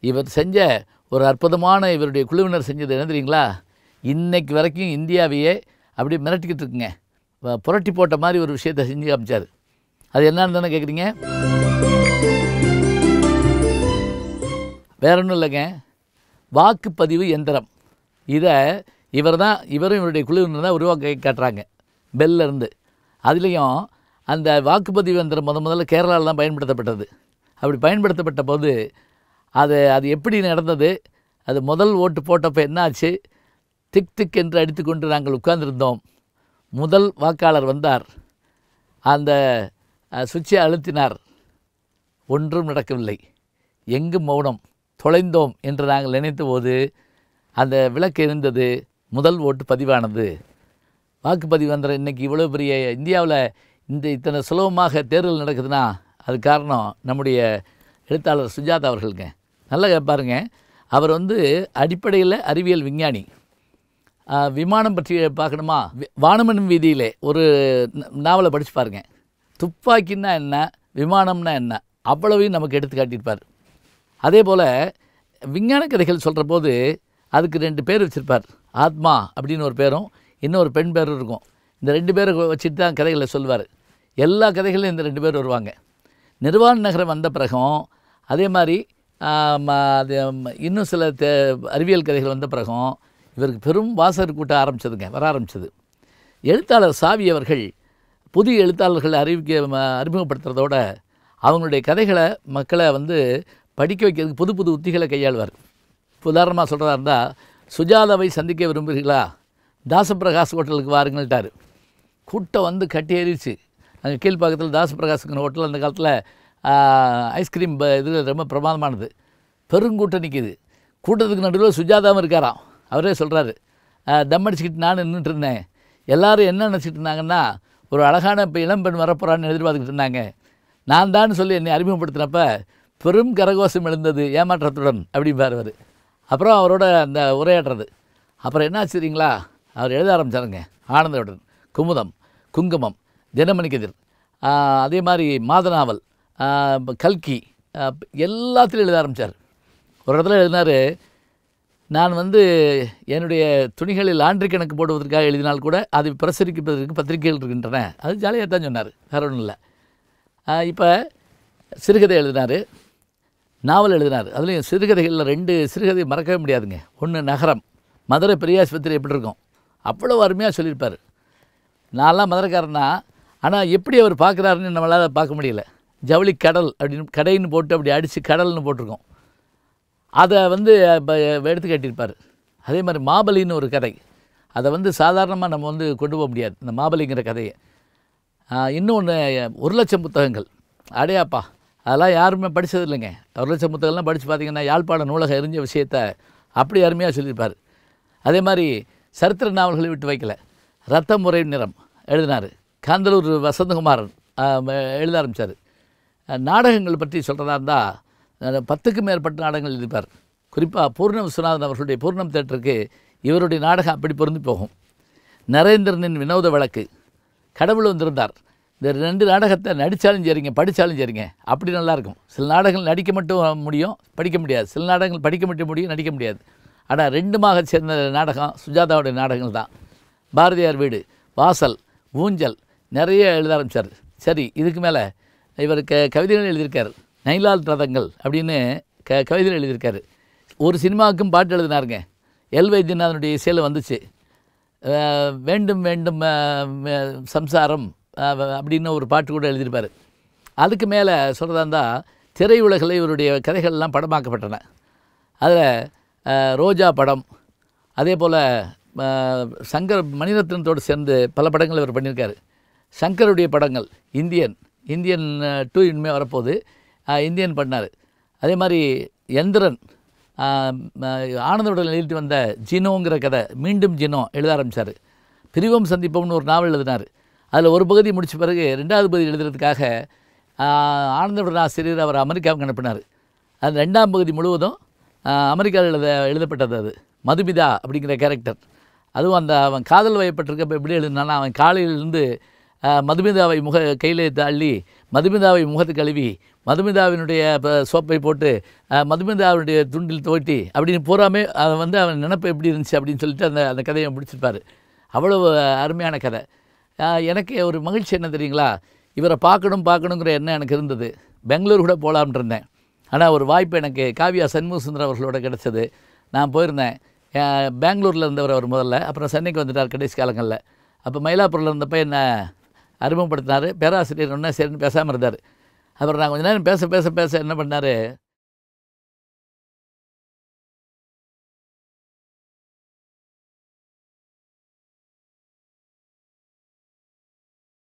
இவர் செஞ்ச ஒரு அற்புதமான இவருடைய குழுவினர் செஞ்சது என்ன தெரியுங்களா? இன்றைக்கு வரைக்கும் இந்தியாவையே அப்படியே மிரட்டிக்கிட்டு இருக்குங்க. புரட்டி போட்ட மாதிரி ஒரு விஷயத்தை செஞ்சு காமிச்சார். அது என்னன்னு தானே கேட்குறீங்க? வேற ஒன்றும் இல்லைங்க, வாக்குப்பதிவு எந்திரம். இதை இவரும் இவருடைய குழுவினர் தான் உருவாக்கி காட்டுறாங்க பெல்லிருந்து. அதுலேயும் அந்த வாக்குப்பதிவு எந்திரம் முதல்ல கேரளாவில் தான் பயன்படுத்தப்பட்டது. அப்படி பயன்படுத்தப்பட்ட போது அது எப்படி நடந்தது, அது முதல் ஓட்டு போட்டப்போ என்னாச்சு, திக் திக் என்று அடித்து கொண்டு நாங்கள் உட்கார்ந்திருந்தோம். முதல் வாக்காளர் வந்தார், அந்த சுவிட்சை அழுத்தினார், ஒன்றும் நடக்கவில்லை, எங்கும் மௌனம், தொலைந்தோம் என்று நாங்கள் நினைத்த போது அந்த விளக்கு எரிந்தது, முதல் ஓட்டு பதிவானது. வாக்குப்பதிவு எந்திரம் இன்றைக்கி இவ்வளோ பெரிய இந்தியாவில் இத்தனை சுலபமாக தேர்தல் நடக்குதுன்னா அது காரணம் நம்முடைய எழுத்தாளர் சுஜாதா அவர்களுங்க. நல்லா பாருங்க, அவர் அடிப்படையில் அறிவியல் விஞ்ஞானி. விமானம் பற்றி பார்க்கணுமா, வானமனும் வீதியிலே ஒரு நாவலை படித்து பாருங்கள். துப்பாக்கின்னா என்ன, விமானம்னா என்ன, அவ்வளவையும் நமக்கு எடுத்து காட்டியிருப்பார். அதே போல் விஞ்ஞான கதைகள் சொல்கிற போது அதுக்கு 2 பேர் வச்சுருப்பார். ஆத்மா அப்படின்னு ஒரு பேரும் இன்னொரு பெண் பேரும் இருக்கும். இந்த 2 பேரை வச்சுட்டு தான் கதைகளை சொல்லுவார். எல்லா கதைகளிலும் இந்த 2 பேர் வருவாங்க. நிர்வாண நகரம் வந்த பிறகும் அதே மாதிரி இன்னும் சில அறிவியல் கதைகள் வந்த பிறகும் இவருக்கு பெரும் வாசகர் கூட்டம் வர ஆரம்பிச்சது. எழுத்தாளர் சாவி அவர்கள் புதிய எழுத்தாளர்கள் அறிமுகப்படுத்துறதோட அவங்களுடைய கதைகளை மக்களை படிக்க வைக்கிறதுக்கு புது புது உத்திகளை கையாளுவார். உதாரணமாக சொல்கிறதா இருந்தால், சுஜாதாவை சந்திக்க விரும்புகிறீர்களா, தாசப்பிரகாஷ் ஹோட்டலுக்கு வாருங்கள்ட்டார். கூட்டம் கட்டி ஏறிச்சு. அங்கே கீழ்ப்பாக்கத்தில் தாசப்பிரகாஷுங்கிற ஹோட்டல் அந்த காலத்தில் ஐஸ்கிரீம் இது ரொம்ப பிரமாதமானது. பெருங்கூட்டம் நிற்கிது. கூட்டத்துக்கு நடுவில் சுஜாதாவும் இருக்காராம். அவரே சொல்கிறாரு, தம் அடிச்சுக்கிட்டு நான் நின்றுட்டு இருந்தேன். எல்லோரும் என்ன நினச்சிட்டு இருந்தாங்கன்னா, ஒரு அழகான இப்போ இளம்பெண் வரப்போகிறான்னு எதிர்பார்த்துக்கிட்டு இருந்தாங்க. நான் தான் சொல்லி என்னை அறிமுகப்படுத்தினப்ப பெரும் கரகோஷம் எழுந்தது ஏமாற்றத்துடன் அப்படிம்பார் அவர். அப்புறம் அவரோட அந்த உரையாடுறது. அப்புறம் என்ன ஆச்சுறீங்களா, அவர் எழுத ஆரம்பித்தாருங்க. ஆனந்தவுடன், குமுதம், குங்குமம், தினமணி கதிர், அதே மாதிரி மாதநாவல், கல்கி, எல்லாத்துலையும் எழுத ஆரம்பித்தார். ஒரு இடத்துல எழுதினார், நான் என்னுடைய துணிகளில் லாண்ட்ரி கணக்கு போடுவதற்காக எழுதினால் கூட அதை பிரசுரிப்பதற்கு பத்திரிகைகள் இருக்கின்றன. அது ஜாலியாக தான் சொன்னார், வேறு ஒன்றும் இல்லை. இப்போ சிறுகதை எழுதினார், நாவல் எழுதினார். அதுலேயும் சிறுகதைகளில் 2 சிறுகதை மறக்கவே முடியாதுங்க. ஒன்று நகரம், மதுரை பெரியாஸ்பத்திரி எப்படி இருக்கும், அவ்வளோ அருமையாக சொல்லியிருப்பார். நான்லாம் மதுரைக்காரன்னா, ஆனால் எப்படி அவர் பார்க்குறாருன்னு நம்மளால் பார்க்க முடியல. ஜவுளி கடல் அப்படின்னு கடைன்னு போட்டு அப்படி அடித்து கடல்னு போட்டிருக்கோம். அதை எடுத்து காட்டியிருப்பார். அதே மாதிரி மாபலின்னு ஒரு கதை, அதை சாதாரணமாக நம்ம கொண்டு போக முடியாது, இந்த மாபலிங்கிற கதையை. இன்னொன்று 1,00,000 புத்தகங்கள். அடையாப்பா, அதெல்லாம் யாருமே படித்தது இல்லைங்க. 1,00,000 புத்தகம்லாம் படித்து பார்த்திங்கன்னா யாழ்ப்பாண நூலகம் எரிஞ்ச விஷயத்தை அப்படி அருமையாக சொல்லியிருப்பார். அதே மாதிரி சரித்திர நாவல்களை விட்டு வைக்கல. ரத்தம் முறை நிறம் எழுதினார். காந்தலூர் வசந்தகுமாரன் எழுத ஆரம்பித்தார். நாடகங்கள் பற்றி சொல்கிறதா இருந்தால் 10க்கும் மேற்பட்ட நாடகங்கள் எழுதிப்பார். குறிப்பாக பூர்ண விஸ்வநாதன் அவர்களுடைய பூர்ணம் தேட்டருக்கு இவருடைய நாடகம் அப்படி பொருந்தி போகும். நரேந்திரனின் வினோத வழக்கு, கடவுள் வந்திருந்தார். இந்த 2 நாடகத்தை நடித்தாலும் சரிங்க, படித்தாலும் சரிங்க, அப்படி நல்லாயிருக்கும். சில நாடகங்கள் நடிக்க மட்டும் முடியும், படிக்க முடியாது. சில நாடகங்கள் படிக்க மட்டும் முடியும், நடிக்க முடியாது. ஆனால் 2மாக சேர்ந்த நாடகம் சுஜாதாவுடைய நாடகங்கள் தான். பாரதியார் வீடு, வாசல், ஊஞ்சல், நிறைய எழுத ஆரம்பித்தார். சரி, இதுக்கு மேலே இவர் கவிதைகள் எழுதியிருக்கார். நைலால் ரதங்கள் அப்படின்னு கவிதைகள் எழுதியிருக்காரு. ஒரு சினிமாவுக்கும் பாட்டு எழுதினாருங்க. எல் வைத்தியநாதனுடைய இசையில் வந்துச்சு. வேண்டும் வேண்டும் சம்சாரம் அப்படின்னு ஒரு பாட்டு கூட எழுதியிருப்பார். அதுக்கு மேலே சொல்கிறதா இருந்தால், திரையுலகில் இவருடைய கதைகள்லாம் படமாக்கப்பட்டன. அதில் ரோஜா படம், அதே போல் சங்கர் மணிரத்னத்தோடு சேர்ந்து பல படங்கள் இவர் பண்ணியிருக்காரு. சங்கருடைய படங்கள், இந்தியன் 2 இனிமேல் வரப்போகுது, இந்தியன் பண்ணார். அதே மாதிரி எந்திரன், ஆனந்தவுடன் எழுதிட்டு வந்த ஜினோங்கிற கதை, மீண்டும் ஜினோ எழுத ஆரம்பித்தார். பிரிவோம் சந்திப்போம்னு ஒரு நாவல் எழுதினார். அதில் ஒரு பகுதி முடித்த பிறகு 2வது பகுதி எழுதுறதுக்காக ஆனந்தவுடன் ஆசிரியர் அவர் அமெரிக்காவுக்கு அனுப்பினார். அந்த 2ஆம் பகுதி முழுவதும் அமெரிக்காவில் எழுதப்பட்டது. அது மதுமிதா அப்படிங்கிற கேரக்டர். அதுவும் அவன் காதல் வயப்பட்டிருக்கப்போ எப்படி எழுதினான்னா, அவன் காலையிலேருந்து மதுமிதாவை கையில் தள்ளி மதுமிதாவை முகத்தை கழுவி மதுமிதாவினுடைய சோப்பை போட்டு மதுமிதாவுடைய துண்டில் துவட்டி அப்படின்னு பூராமே அதை வந்து அவன் நினப்பு எப்படி இருந்துச்சு அப்படின்னு சொல்லிட்டு அந்த கதையை முடிச்சிருப்பார். அவ்வளவு அருமையான கதை. எனக்கு ஒரு மகிழ்ச்சி என்ன தெரியுங்களா, இவரை பார்க்கணுங்கிற எண்ணம் எனக்கு இருந்தது. பெங்களூர் கூட போகலாம்னு இருந்தேன். ஆனால் ஒரு வாய்ப்பு எனக்கு காவியா சண்முகசுந்தரம் அவர்களோட கிடச்சது. நான் போயிருந்தேன். பெங்களூரில் இருந்தவர் அவர் முதல்ல, அப்புறம் சென்னைக்கு வந்துட்டார் கடைசி காலங்களில். அப்போ மயிலாப்பூரில் இருந்தப்போ என்னை அறிமுகப்படுத்தினார். பேராசிரியர் ஒன்றா சரின்னு பேசாமல் இருந்தார். அப்புறம் நான் கொஞ்சம் நேரம் பேச என்ன பண்ணார்,